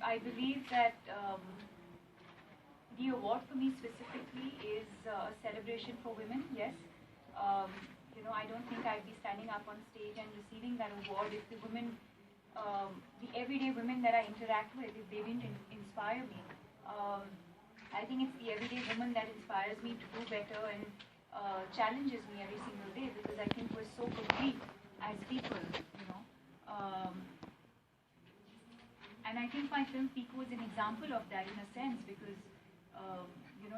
I believe that the award for me specifically is a celebration for women, yes. Um, I don't think I'd be standing up on stage and receiving that award if the women, the everyday women that I interact with, if they didn't inspire me. I think it's the everyday woman that inspires me to do better and challenges me every single day, because I think we're so complete as people. And I think my film Piku is an example of that in a sense, because you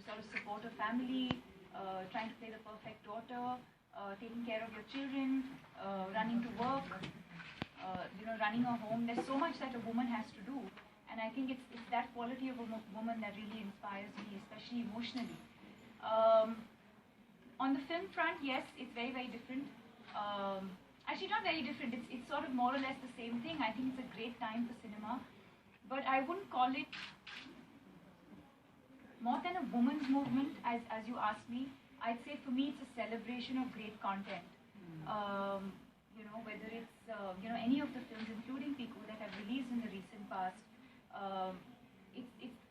sort of support a family, trying to play the perfect daughter, taking care of your children, running to work, running a home. There's so much that a woman has to do, and I think it's that quality of a woman that really inspires me, especially emotionally. On the film front, yes, it's very, very different. Actually, not very different. It's sort of more or less the same thing. I think it's a great time for cinema, but I wouldn't call it more than a woman's movement, as you asked me. I'd say for me, it's a celebration of great content. Whether it's any of the films, including Piku, that have released in the recent past,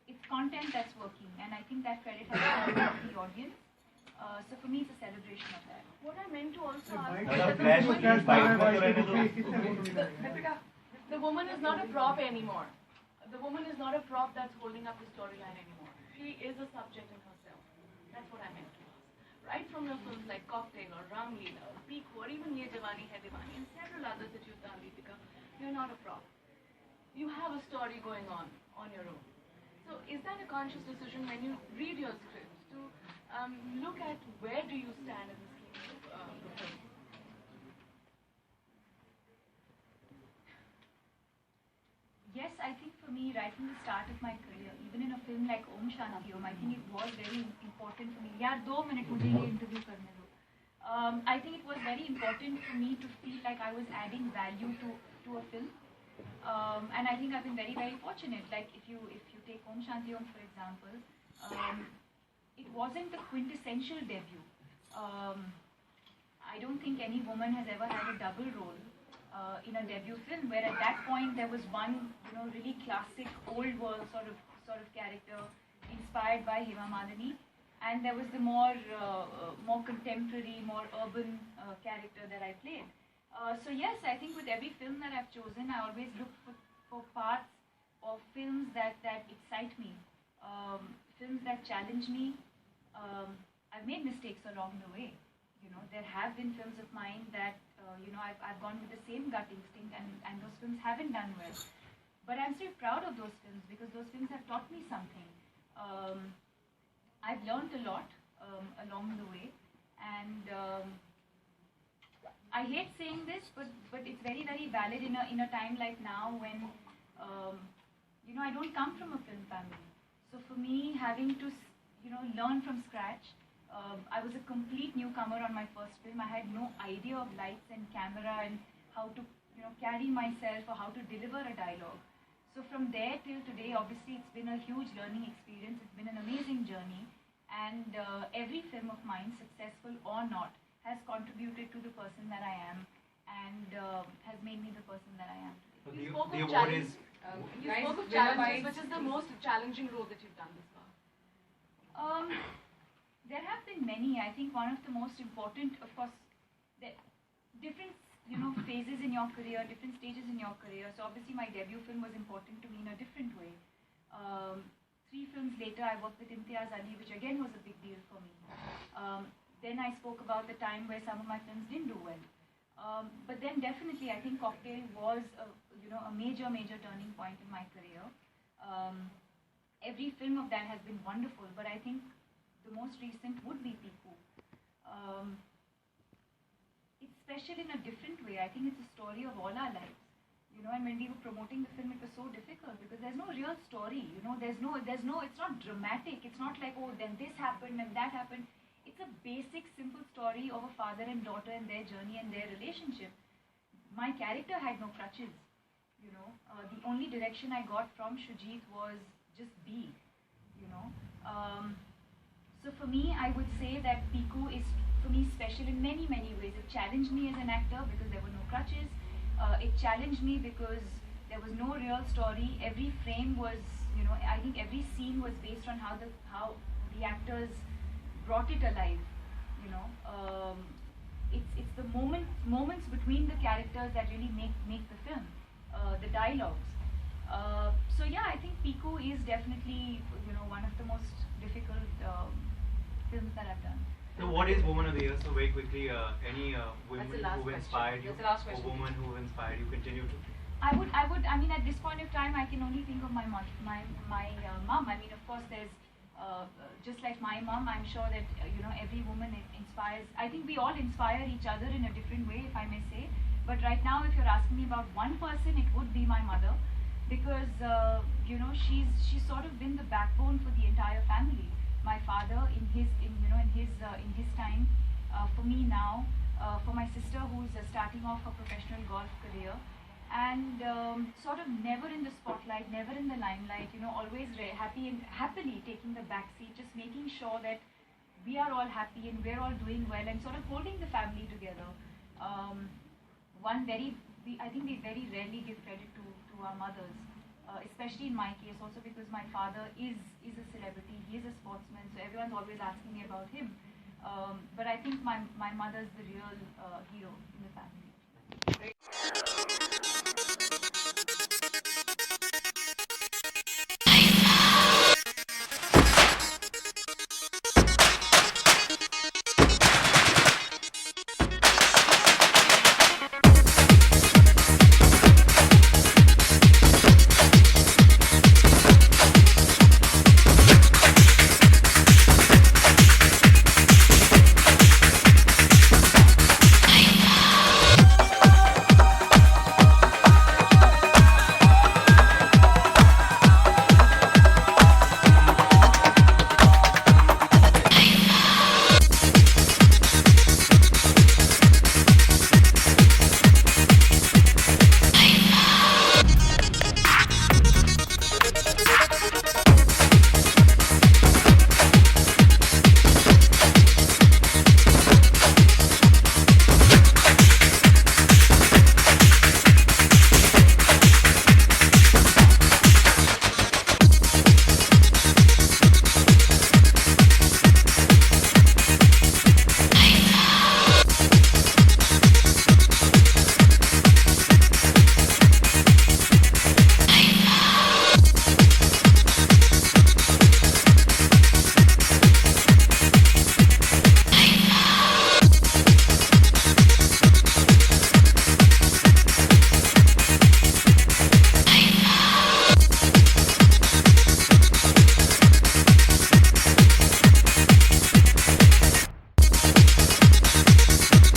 it's content that's working, and I think that credit has gone to the audience. So for me, it's a celebration of that. What I meant to also ask the woman is not a prop anymore. The woman is not a prop that's holding up the storyline anymore. She is a subject in herself. That's what I meant to ask. Right from the films like Cocktail or Ram Leela or Piku or even Ye Jawani Hai Diwani and several others that you've done, Deepika, you're not a prop. You have a story going on your own. So is that a conscious decision when you read your scripts to look at where do you stand in the scheme of the film? Yes, I think for me, right from the start of my career, even in a film like Om Shanti Om, I think it was very important for me. Yeah, 2 minutes mujhe ye interview karne do. I think it was very important for me to feel like I was adding value to a film. And I think I've been very, very fortunate. Like if you take Om Shanti Om, for example, it wasn't the quintessential debut. I don't think any woman has ever had a double role in a debut film, where at that point there was one, really classic old world sort of character inspired by Hema Malini, and there was the more contemporary, more urban character that I played. So yes, I think with every film that I've chosen, I always look for parts of films that excite me, films that challenge me. I've made mistakes along the way. There have been films of mine that I've gone with the same gut instinct, and those films haven't done well. But I'm still proud of those films because those films have taught me something. I've learned a lot along the way, and I hate saying this, but it's very, very valid in a time like now when I don't come from a film family. So for me, having to learn from scratch. I was a complete newcomer on my first film. I had no idea of lights and camera and how to carry myself or how to deliver a dialogue. So from there till today, obviously it's been a huge learning experience. It's been an amazing journey, and every film of mine, successful or not, has contributed to the person that I am and has made me the person that I am today. So you spoke of challenges. You spoke of challenges. Which is the most challenging role that you've done this far? There have been many. I think one of the most important, of course, different phases in your career, different stages in your career. So obviously my debut film was important to me in a different way. 3 films later, I worked with Imtiaz Ali, which again was a big deal for me. Then I spoke about the time where some of my films didn't do well. But then definitely, I think Cocktail was a major, major turning point in my career. Every film of that has been wonderful, but I think the most recent would be Piku. It's special in a different way. I think it's a story of all our lives. And when we were promoting the film, it was so difficult because there's no real story. It's not dramatic. It's not like, oh, then this happened and that happened. It's a basic, simple story of a father and daughter and their journey and their relationship. My character had no crutches. The only direction I got from Shujit was just be. So for me, I would say that Piku is, for me, special in many, many ways. It challenged me as an actor because there were no crutches. It challenged me because There was no real story. Every frame was, I think every scene was based on how the actors brought it alive. You know, it's the moments between the characters that really make the film. The dialogues. So yeah, I think Piku is definitely one of the most difficult films that I've done. So what is Woman of the Year? So very quickly, any women who inspired you, That's the last question. or woman who inspired you, continue to. I mean, at this point of time, I can only think of my mom. I mean, of course, there's just like my mom. I'm sure that every woman inspires. I think we all inspire each other in a different way, if I may say. But right now, if you're asking me about one person, it would be my mother, because she's sort of been the backbone for the entire family. My father in his time, for me now, for my sister who's starting off her professional golf career, and sort of never in the spotlight, never in the limelight, always happily taking the back seat, just making sure that we are all happy and we're all doing well, and sort of holding the family together. I think we very rarely give credit to our mothers, especially in my case, also because my father is a celebrity, he is a sportsman, so everyone's always asking me about him. But I think my mother is the real hero in the family.